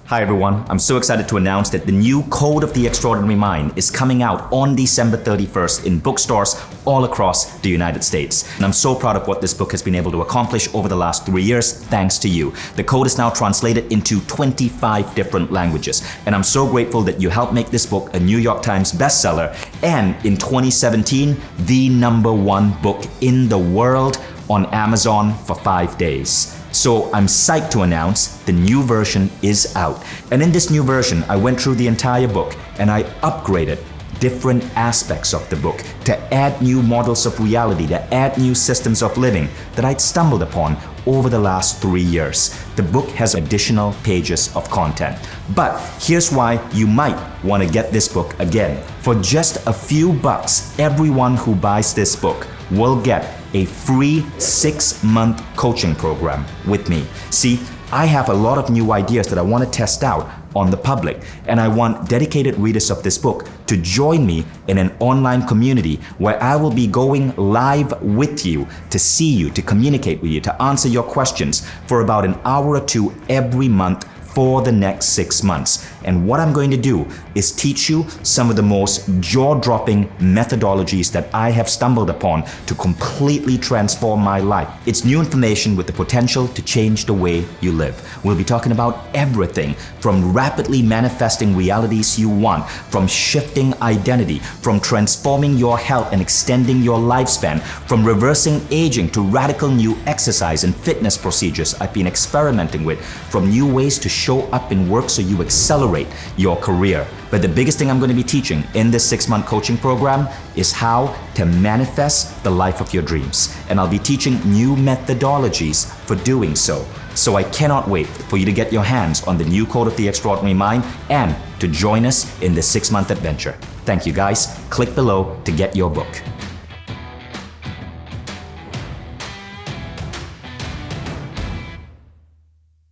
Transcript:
Hi everyone, I'm so excited to announce that the new Code of the Extraordinary Mind is coming out on December 31st in bookstores all across the United States. And I'm so proud of what this book has been able to accomplish over the last 3 years, thanks to you. The code is now translated into 25 different languages. And I'm so grateful that you helped make this book a New York Times bestseller and in 2017, the #1 book in the world on Amazon for 5 days. So I'm psyched to announce the new version is out. And in this new version, I went through the entire book and I upgraded different aspects of the book to add new models of reality, to add new systems of living that I'd stumbled upon over the last 3 years. The book has additional pages of content. But here's why you might want to get this book again. For just a few bucks, everyone who buys this book will get a free 6-month coaching program with me. See, I have a lot of new ideas that I want to test out on the public, and I want dedicated readers of this book to join me in an online community where I will be going live with you to see you, to communicate with you, to answer your questions for about an hour or two every month for the next 6 months. And what I'm going to do is teach you some of the most jaw-dropping methodologies that I have stumbled upon to completely transform my life. It's new information with the potential to change the way you live. We'll be talking about everything from rapidly manifesting realities you want, from shifting identity, from transforming your health and extending your lifespan, from reversing aging to radical new exercise and fitness procedures I've been experimenting with, from new ways to show up in work so you accelerate your career. But the biggest thing I'm going to be teaching in this 6-month coaching program is how to manifest the life of your dreams. And I'll be teaching new methodologies for doing so. So I cannot wait for you to get your hands on the new Code of the Extraordinary Mind and to join us in this 6-month adventure. Thank you guys. Click below to get your book.